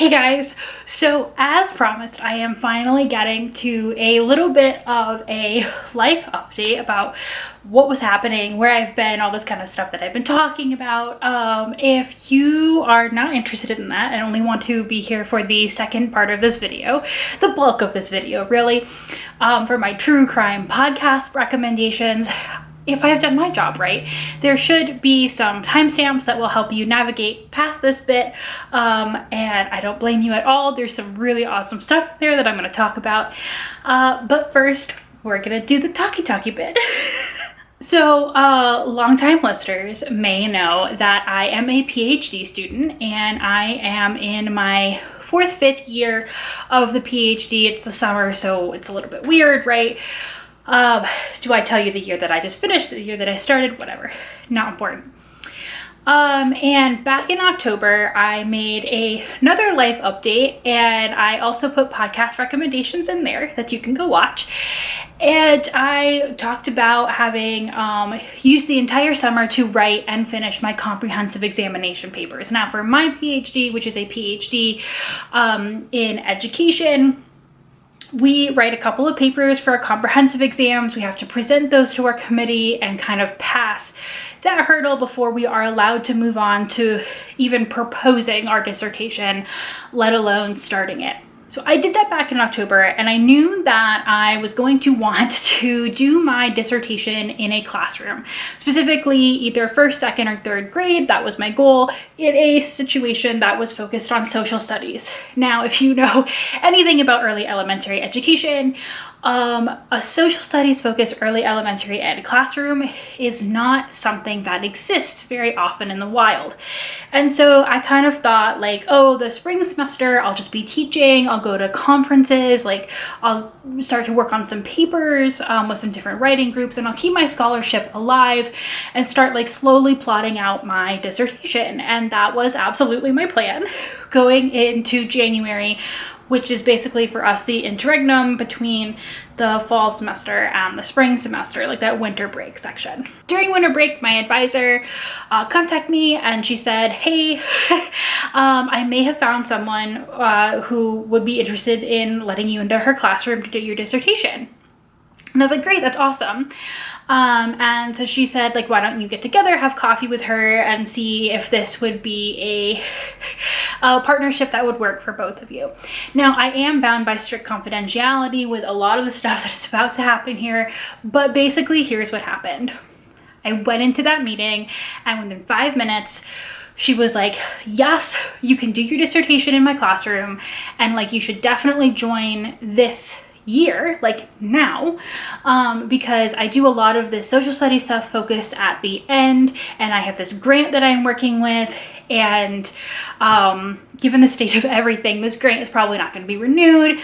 Hey guys, so as promised, I am finally getting to a little bit of a life update about what was happening, where I've been, all this kind of stuff that I've been talking about. If you are not interested in that and only want to be here for the second part of this video, the bulk of this video really, for my true crime podcast recommendations, if I have done my job right, there should be some timestamps that will help you navigate past this bit, and I don't blame you at all. There's some really awesome stuff there that I'm going to talk about, but first we're going to do the talkie bit. So longtime listeners may know that I am a PhD student, and I am in my fifth year of the PhD. It's the summer, so it's a little bit weird, right? Do I tell you the year that I just finished, the year that I started? Whatever, not important. And back in October, I made another life update, and I also put podcast recommendations in there that you can go watch. And I talked about having used the entire summer to write and finish my comprehensive examination papers. Now, for my PhD, which is a PhD in education, we write a couple of papers for our comprehensive exams. We have to present those to our committee and kind of pass that hurdle before we are allowed to move on to even proposing our dissertation, let alone starting it. So I did that back in October, and I knew that I was going to want to do my dissertation in a classroom, specifically either first, second, or third grade. That was my goal, in a situation that was focused on social studies. Now, if you know anything about early elementary education, a social studies focused early elementary ed classroom is not something that exists very often in the wild. And so I kind of thought, like, oh, the spring semester, I'll just be teaching, I'll go to conferences, like I'll start to work on some papers with some different writing groups, and I'll keep my scholarship alive and start like slowly plotting out my dissertation. And that was absolutely my plan going into January, which is basically for us the interregnum between the fall semester and the spring semester, like that winter break section. During winter break, my advisor contacted me, and she said, hey, I may have found someone who would be interested in letting you into her classroom to do your dissertation. And I was like, great, that's awesome. And so she said, like, why don't you get together, have coffee with her, and see if this would be a partnership that would work for both of you. Now, I am bound by strict confidentiality with a lot of the stuff that is about to happen here, but basically here's what happened. I went into that meeting, and within 5 minutes, she was like, yes, you can do your dissertation in my classroom, and like, you should definitely join this year, like now, because I do a lot of this social studies stuff focused at the end, and I have this grant that I'm working with, and given the state of everything, this grant is probably not going to be renewed,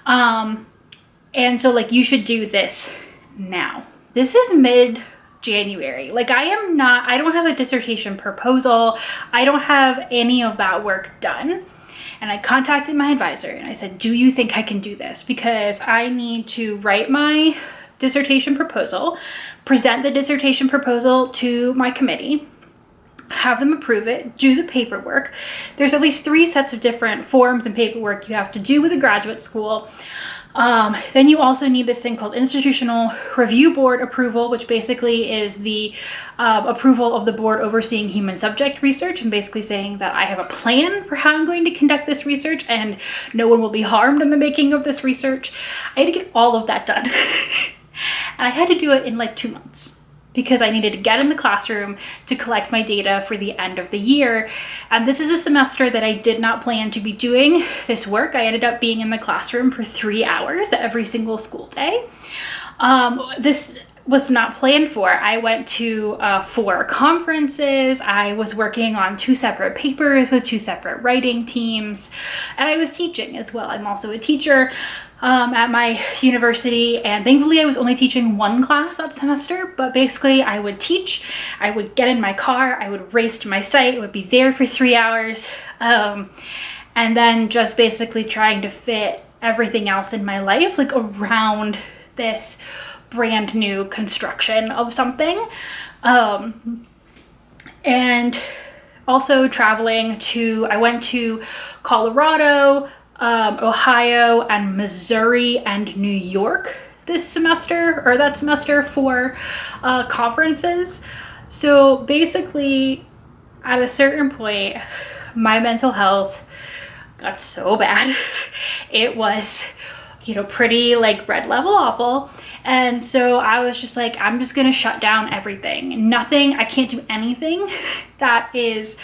and so like, you should do this now. This is mid-January. Like, I don't have a dissertation proposal, I don't have any of that work done. And I contacted my advisor and I said, do you think I can do this? Because I need to write my dissertation proposal, present the dissertation proposal to my committee, have them approve it, do the paperwork. There's at least 3 sets of different forms and paperwork you have to do with a graduate school. Then you also need this thing called Institutional Review Board approval, which basically is the approval of the board overseeing human subject research, and basically saying that I have a plan for how I'm going to conduct this research and no one will be harmed in the making of this research. I had to get all of that done. And I had to do it in like 2 months, because I needed to get in the classroom to collect my data for the end of the year. And this is a semester that I did not plan to be doing this work. I ended up being in the classroom for 3 hours every single school day. This was not planned for. I went to 4 conferences. I was working on 2 separate papers with 2 separate writing teams, and I was teaching as well. I'm also a teacher at my university, and thankfully I was only teaching 1 class that semester, but basically I would teach, I would get in my car, I would race to my site, I would be there for 3 hours, and then just basically trying to fit everything else in my life like around this brand new construction of something. And also traveling to, I went to Colorado, Ohio, and Missouri, and New York this semester, or that semester, for conferences. So basically, at a certain point, my mental health got so bad. It was, you know, pretty like red level awful. And so I was just like, I'm just gonna shut down everything. Nothing, I can't do anything that is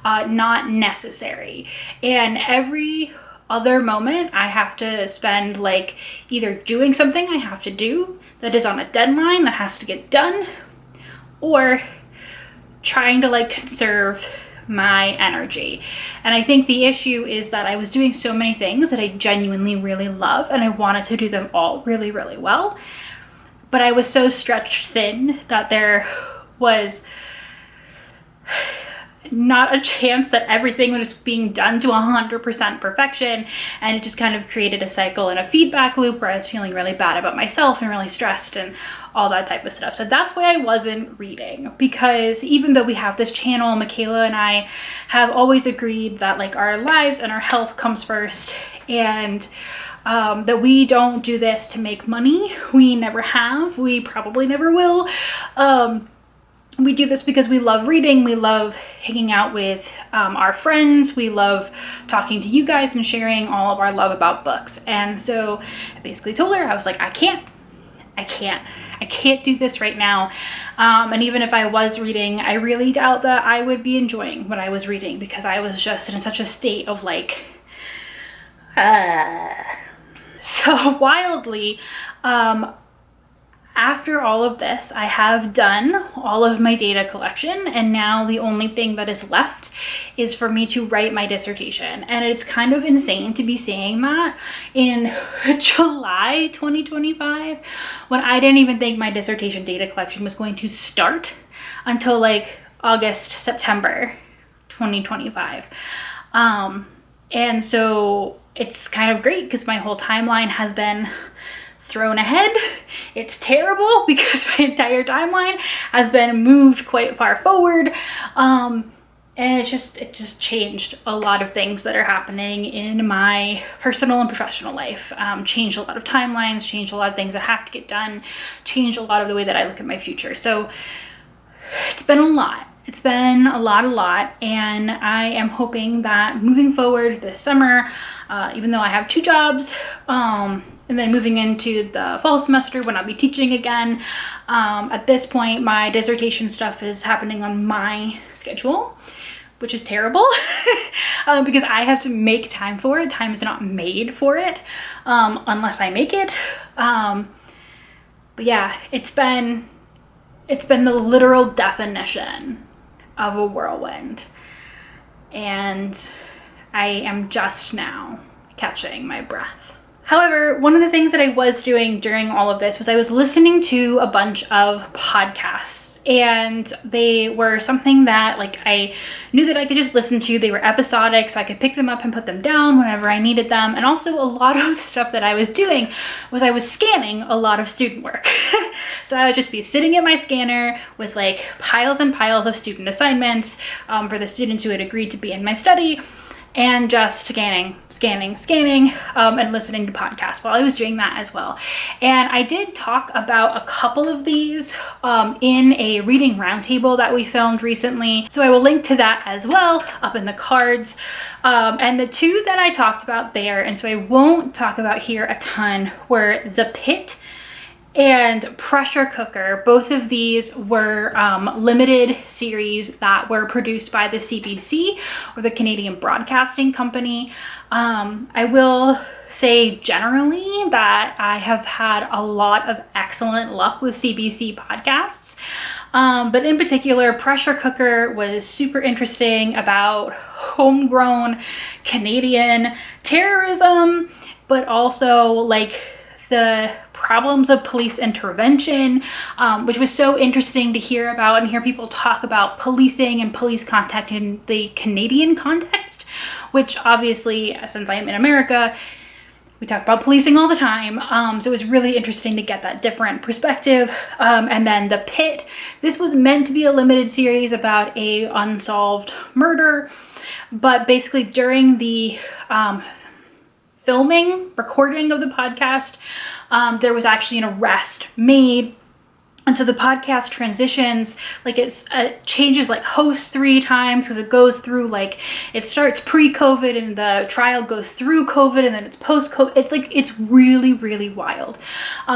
not necessary. And every other moment I have to spend like either doing something I have to do that is on a deadline that has to get done, or trying to like conserve my energy. And I think the issue is that I was doing so many things that I genuinely really love, and I wanted to do them all really, really well. But I was so stretched thin that there was not a chance that everything was being done to 100% perfection, and it just kind of created a cycle and a feedback loop where I was feeling really bad about myself and really stressed and all that type of stuff. So that's why I wasn't reading, because even though we have this channel, Michaela and I have always agreed that like our lives and our health comes first, and that we don't do this to make money. We never have, we probably never will. We do this because we love reading, we love hanging out with our friends, we love talking to you guys and sharing all of our love about books. And so I basically told her, I was like, I can't do this right now. And even if I was reading, I really doubt that I would be enjoying what I was reading, because I was just in such a state of like, so wildly, after all of this, I have done all of my data collection, and now the only thing that is left is for me to write my dissertation. And it's kind of insane to be saying that in July 2025, when I didn't even think my dissertation data collection was going to start until like August, September 2025. And so it's kind of great because my whole timeline has been thrown ahead. It's terrible because my entire timeline has been moved quite far forward. And it just changed a lot of things that are happening in my personal and professional life. Changed a lot of timelines, changed a lot of things that have to get done, changed a lot of the way that I look at my future. So it's been a lot. It's been a lot, and I am hoping that moving forward this summer, even though I have 2 jobs, and then moving into the fall semester when I'll be teaching again, at this point my dissertation stuff is happening on my schedule, which is terrible because I have to make time for it. Time is not made for it unless I make it. But yeah, it's been the literal definition of a whirlwind, and I am just now catching my breath. However, one of the things that I was doing during all of this was I was listening to a bunch of podcasts, and they were something that like I knew that I could just listen to. They were episodic, so I could pick them up and put them down whenever I needed them. And also a lot of the stuff that I was doing was I was scanning a lot of student work. So I would just be sitting at my scanner with like piles and piles of student assignments for the students who had agreed to be in my study, and just scanning, and listening to podcasts while I was doing that as well. And I did talk about a couple of these in a reading roundtable that we filmed recently. So I will link to that as well up in the cards. And the 2 that I talked about there, and so I won't talk about here a ton, were The Pit and Pressure Cooker. Both of these were limited series that were produced by the CBC, or the Canadian Broadcasting Company. I will say generally that I have had a lot of excellent luck with CBC podcasts. But in particular, Pressure Cooker was super interesting about homegrown Canadian terrorism, but also like the problems of police intervention, which was so interesting to hear about and hear people talk about policing and police contact in the Canadian context, which obviously, since I am in America, We talk about policing all the time, so it was really interesting to get that different perspective. And then The Pit. This was meant to be a limited series about a unsolved murder, but basically during the recording of the podcast, there was actually an arrest made. And so the podcast transitions, like it changes like hosts 3 times, because it goes through, like, it starts pre-COVID and the trial goes through COVID and then it's post-COVID. It's really, really wild.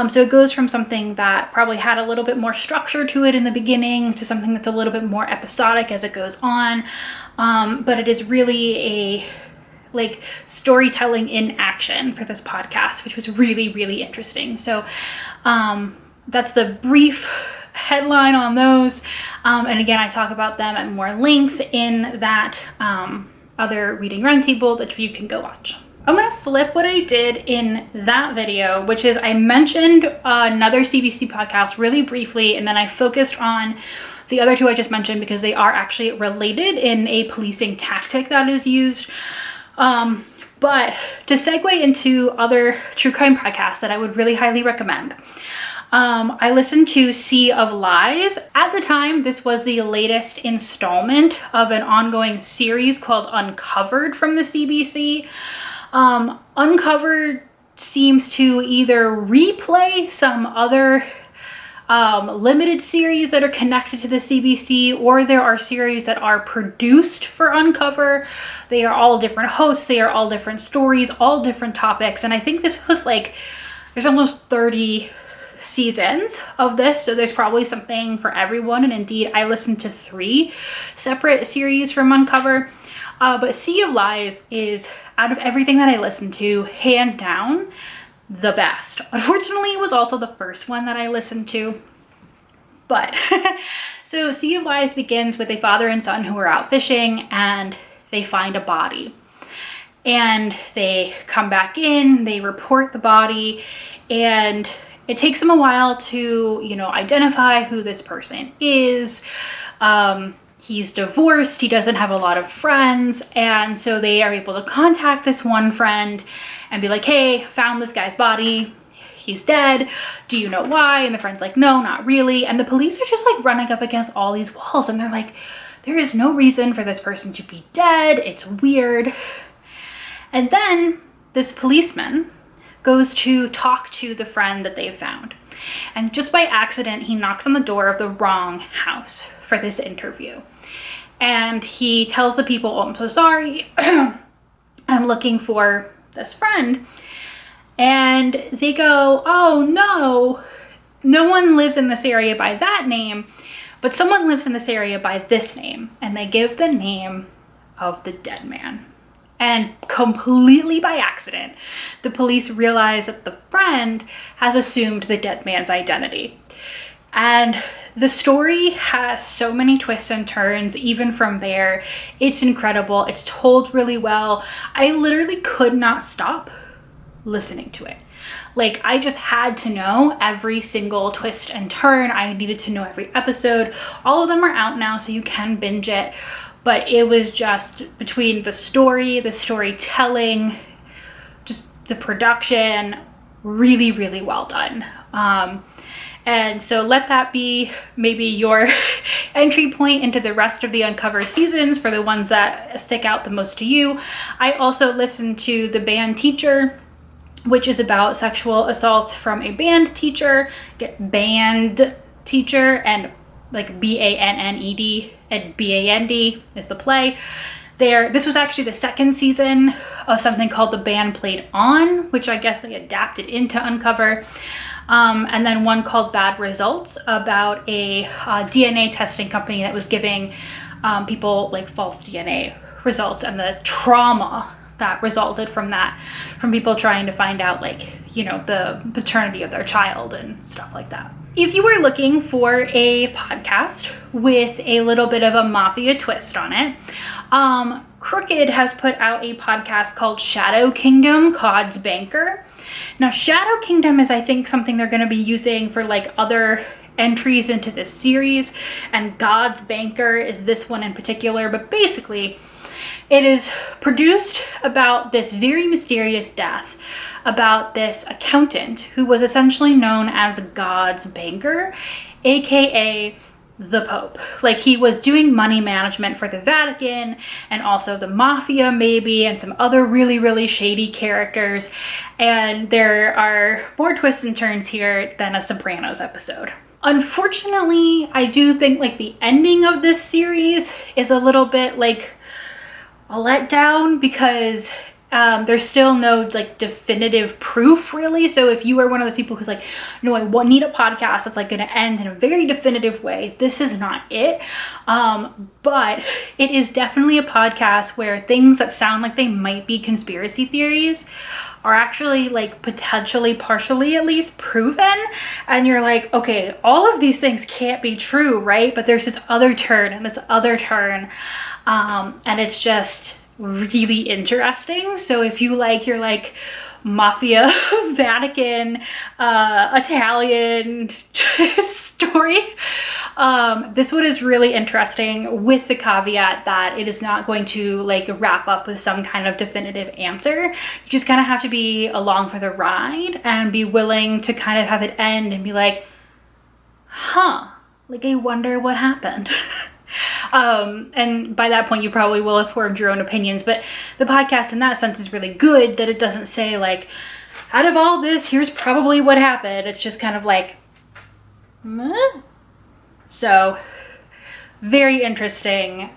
So it goes from something that probably had a little bit more structure to it in the beginning to something that's a little bit more episodic as it goes on. But it is really a like storytelling in action for this podcast, which was really, really interesting. So, that's the brief headline on those. And again, I talk about them at more length in that other reading roundtable that you can go watch. I'm gonna flip what I did in that video, which is I mentioned another CBC podcast really briefly, and then I focused on the other 2 I just mentioned because they are actually related in a policing tactic that is used. But to segue into other true crime podcasts that I would really highly recommend, I listened to Sea of Lies. At the time, this was the latest installment of an ongoing series called Uncovered from the CBC. Uncovered seems to either replay some other limited series that are connected to the CBC, or there are series that are produced for Uncover. They are all different hosts, they are all different stories, all different topics, and I think this was like, there's almost 30 seasons of this, so there's probably something for everyone, and indeed I listened to 3 separate series from Uncover. But Sea of Lies is, out of everything that I listened to, hand down the best. Unfortunately, it was also the first one that I listened to. But so Sea of Lies begins with a father and son who are out fishing and they find a body. And they come back in, they report the body, and it takes them a while to, identify who this person is. He's divorced, he doesn't have a lot of friends, and so they are able to contact this one friend and be like, hey, found this guy's body, he's dead, do you know why? And the friend's like, no, not really. And the police are just like running up against all these walls, and they're like, there is no reason for this person to be dead, it's weird. And then this policeman goes to talk to the friend that they found. And just by accident, he knocks on the door of the wrong house for this interview. And he tells the people, oh, I'm so sorry. I'm looking for this friend. And they go, oh, no one lives in this area by that name, but someone lives in this area by this name. And they give the name of the dead man. And completely by accident, the police realize that the friend has assumed the dead man's identity. And the story has so many twists and turns, even from there. It's incredible. It's told really well. I literally could not stop listening to it. Like, I just had to know every single twist and turn. I needed to know every episode. All of them are out now, so you can binge it. But it was just between the story, the storytelling, just the production, really, really well done. And so let that be maybe your entry point into the rest of the Uncover seasons for the ones that stick out the most to you. I also listened to The Band Teacher, which is about sexual assault from a band teacher. Get band teacher, and like B-A-N-N-E-D and B-A-N-D is the play. This was actually the second season of something called The Band Played On, which I guess they adapted into Uncover. And then one called Bad Results, about a DNA testing company that was giving people like false DNA results, and the trauma that resulted from that, from people trying to find out the paternity of their child and stuff like that. If you were looking for a podcast with a little bit of a mafia twist on it, Crooked has put out a podcast called Shadow Kingdom, Cod's Banker. Now, Shadow Kingdom is, I think, something they're going to be using for like other entries into this series, and God's Banker is this one in particular. But basically, It is produced about this very mysterious death, about this accountant who was essentially known as God's banker, aka the Pope. Like, he was doing money management for the Vatican and also the mafia maybe, and some other really, really shady characters. And there are more twists and turns here than a Sopranos episode. Unfortunately, I do think like the ending of this series is a little bit like a letdown, because there's still no like definitive proof really. So if you are one of those people who's like, no, I need a podcast that's like going to end in a very definitive way, this is not it. But it is definitely a podcast where things that sound like they might be conspiracy theories are actually like potentially, partially at least, proven. And you're like, okay, all of these things can't be true, right? But there's this other turn and this other turn. And it's just really interesting. So if you like your like mafia, Vatican, Italian story, this one is really interesting, with the caveat that it is not going to like wrap up with some kind of definitive answer. You just kind of have to be along for the ride and be willing to kind of have it end and be like, huh, like I wonder what happened. And by that point you probably will have formed your own opinions, but the podcast in that sense is really good, that it doesn't say like, out of all this, here's probably what happened. It's just kind of like, meh? So very interesting.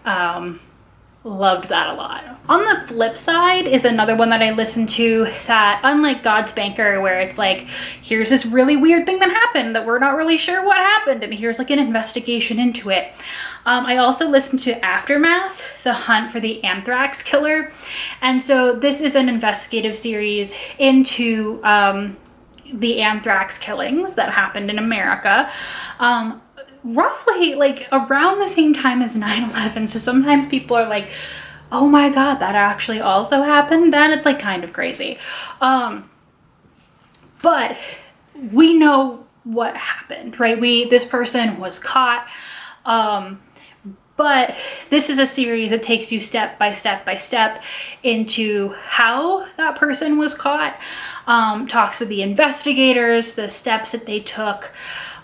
Loved that a lot. On the flip side is another one that I listened to that, unlike God's Banker, where it's like, here's this really weird thing that happened that we're not really sure what happened, and here's like an investigation into it. I also listened to Aftermath, The Hunt for the Anthrax Killer. And so this is an investigative series into the anthrax killings that happened in America. Roughly like around the same time as 9/11. So sometimes people are like, oh my God, that actually also happened. Then it's like kind of crazy. But we know what happened, right? This person was caught. But this is a series that takes you step by step by step into how that person was caught, talks with the investigators, the steps that they took.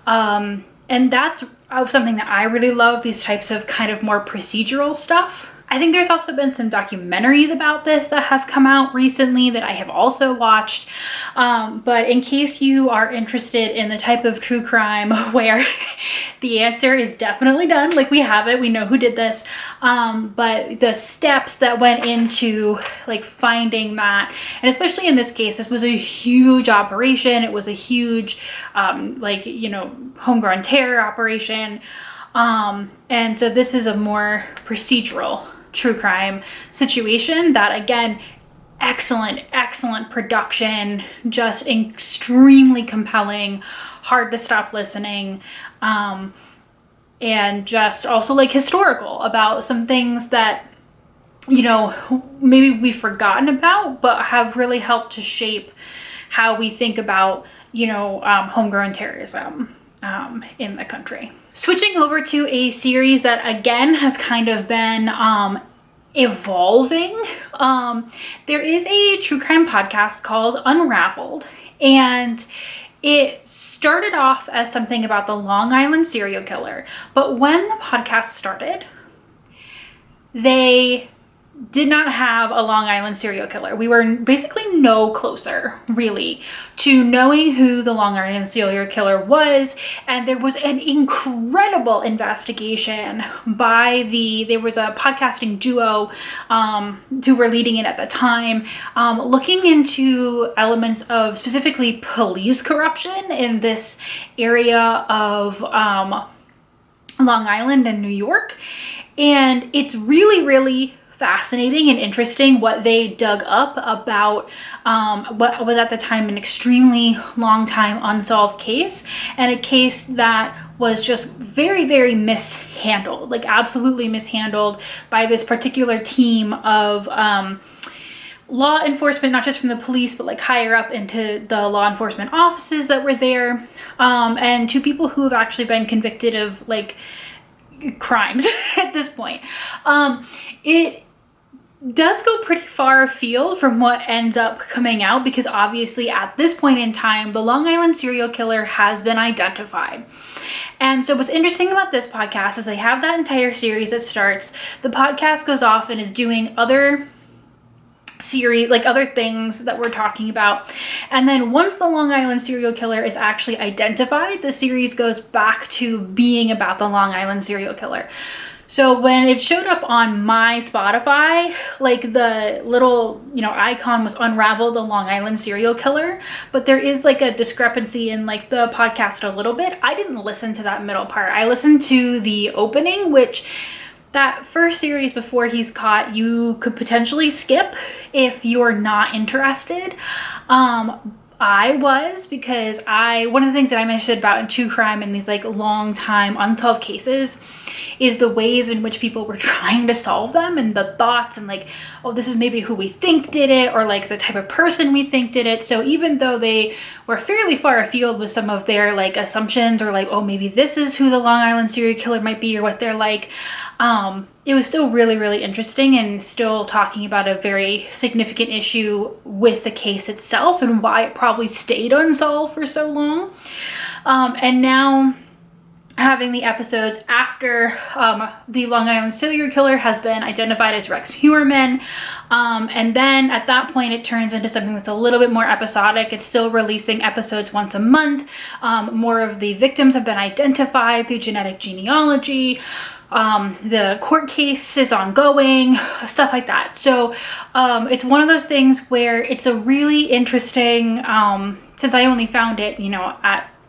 And that's something that I really love, these types of kind of more procedural stuff. I think there's also been some documentaries about this that have come out recently that I have also watched. But in case you are interested in the type of true crime where the answer is definitely done, like we have it, we know who did this, but the steps that went into like finding that, and especially in this case, this was a huge operation. It was a huge, like, you know, homegrown terror operation. And so this is a more procedural true crime situation that, again, excellent production, just extremely compelling, hard to stop listening, and just also like historical about some things that, you know, maybe we've forgotten about, but have really helped to shape how we think about, you know, homegrown terrorism in the country. Switching over to a series that again has kind of been evolving. There is a true crime podcast called Unraveled, and it started off as something about the Long Island serial killer, but when the podcast started, they did not have a Long Island serial killer. We were basically no closer, really, to knowing who the Long Island serial killer was. And there was an incredible investigation by there was a podcasting duo who were leading it at the time, looking into elements of specifically police corruption in this area of Long Island and New York. And it's really, really fascinating and interesting what they dug up about what was at the time an extremely long time unsolved case, and a case that was just very, very mishandled, like absolutely mishandled by this particular team of law enforcement, not just from the police, but like higher up into the law enforcement offices that were there, and two people who have actually been convicted of like crimes at this point. It does go pretty far afield from what ends up coming out, because obviously at this point in time, the Long Island serial killer has been identified. And so what's interesting about this podcast is they have that entire series that starts. The podcast goes off and is doing other series, like other things that we're talking about. And then once the Long Island serial killer is actually identified, the series goes back to being about the Long Island serial killer. So when it showed up on my Spotify, like the little, icon was unraveled, the Long Island serial killer, but there is like a discrepancy in like the podcast a little bit. I didn't listen to that middle part. I listened to the opening, which that first series before he's caught, you could potentially skip if you're not interested. I was, because one of the things that I'm interested about in true crime and these like long time unsolved cases is the ways in which people were trying to solve them, and the thoughts, and like, oh, this is maybe who we think did it, or like the type of person we think did it. So even though they were fairly far afield with some of their like assumptions, or like, oh, maybe this is who the Long Island serial killer might be, or what they're like, it was still really, really interesting, and still talking about a very significant issue with the case itself and why it probably stayed unsolved for so long. And now having the episodes after the Long Island serial killer has been identified as Rex Heuermann. And then at that point, it turns into something that's a little bit more episodic. It's still releasing episodes once a month. More of the victims have been identified through genetic genealogy. The court case is ongoing, stuff like that. So it's one of those things where it's a really interesting, since I only found it,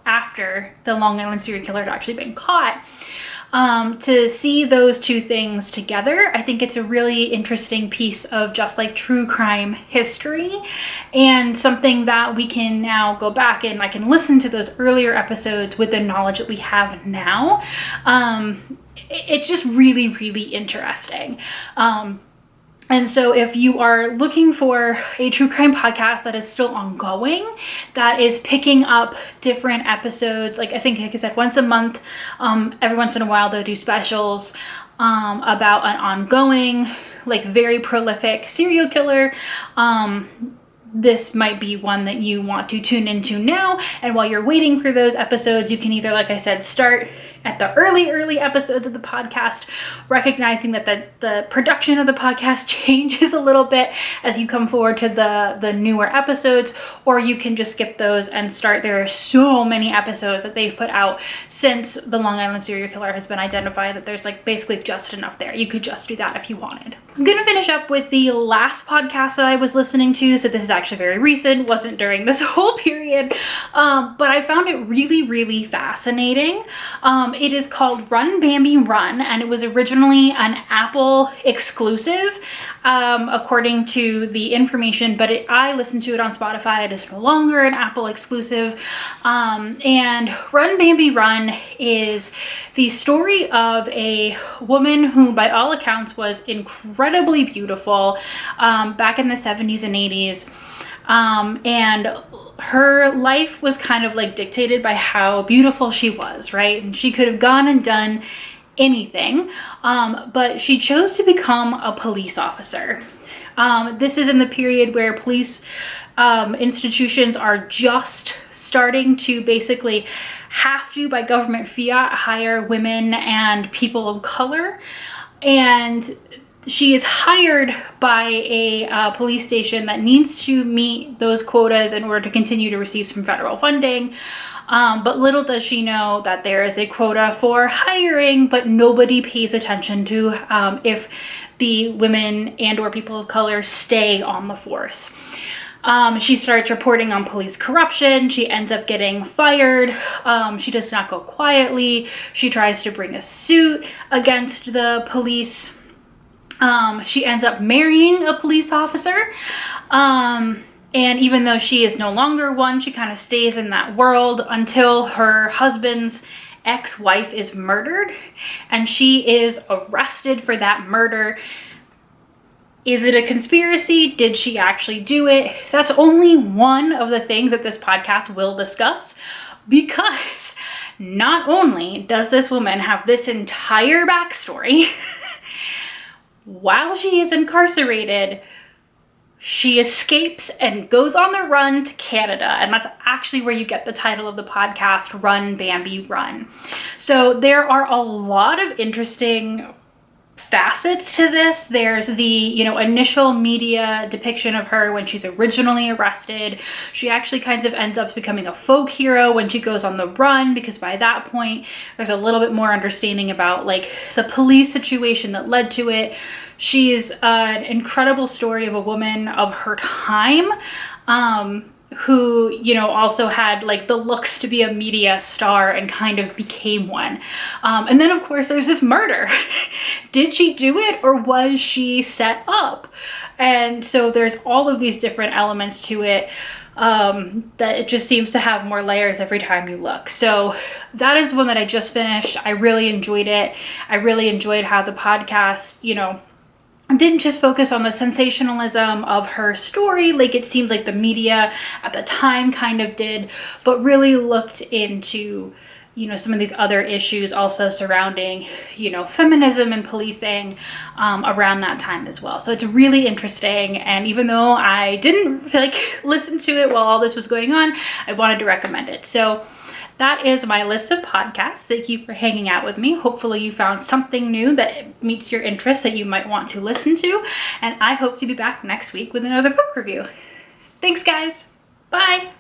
after the Long Island serial killer had actually been caught, to see those two things together. I think it's a really interesting piece of just like true crime history, and something that we can now go back and I can listen to those earlier episodes with the knowledge that we have now. It's just really, really interesting. And so if you are looking for a true crime podcast that is still ongoing, that is picking up different episodes, like I said, once a month, every once in a while they'll do specials about an ongoing, like very prolific serial killer. This might be one that you want to tune into now. And while you're waiting for those episodes, you can either, like I said, start at the early episodes of the podcast, recognizing that the production of the podcast changes a little bit as you come forward to the newer episodes, or you can just skip those and start. There are so many episodes that they've put out since the Long Island serial killer has been identified that there's like basically just enough there. You could just do that if you wanted. I'm gonna finish up with the last podcast that I was listening to. So this is actually very recent, wasn't during this whole period, but I found it really, really fascinating. It is called Run Bambi Run, and it was originally an Apple exclusive, according to the information, but I listened to it on Spotify. It is no longer an Apple exclusive. And Run Bambi Run is the story of a woman who, by all accounts, was incredibly beautiful back in the 70s and 80s. And her life was kind of like dictated by how beautiful she was, right? And she could have gone and done anything, but she chose to become a police officer. This is in the period where police institutions are just starting to basically have to, by government fiat, hire women and people of color. And she is hired by a police station that needs to meet those quotas in order to continue to receive some federal funding. But little does she know that there is a quota for hiring, but nobody pays attention to if the women and or people of color stay on the force. She starts reporting on police corruption. She ends up getting fired. She does not go quietly. She tries to bring a suit against the police. She ends up marrying a police officer. And even though she is no longer one, she kind of stays in that world until her husband's ex-wife is murdered, and she is arrested for that murder. Is it a conspiracy? Did she actually do it? That's only one of the things that this podcast will discuss, because not only does this woman have this entire backstory, while she is incarcerated, she escapes and goes on the run to Canada. And that's actually where you get the title of the podcast, Run, Bambi, Run. So there are a lot of interesting facets to this. There's the, initial media depiction of her when she's originally arrested. She actually kind of ends up becoming a folk hero when she goes on the run, because by that point, there's a little bit more understanding about like the police situation that led to it. She's an incredible story of a woman of her time, who, also had like the looks to be a media star and kind of became one. And then of course there's this murder. Did she do it, or was she set up? And so there's all of these different elements to it, that it just seems to have more layers every time you look. So that is one that I just finished. I really enjoyed it. I really enjoyed how the podcast, didn't just focus on the sensationalism of her story, like it seems like the media at the time kind of did, but really looked into, some of these other issues also surrounding, feminism and policing around that time as well. So it's really interesting. And even though I didn't listen to it while all this was going on, I wanted to recommend it. So that is my list of podcasts. Thank you for hanging out with me. Hopefully you found something new that meets your interest that you might want to listen to. And I hope to be back next week with another book review. Thanks, guys. Bye.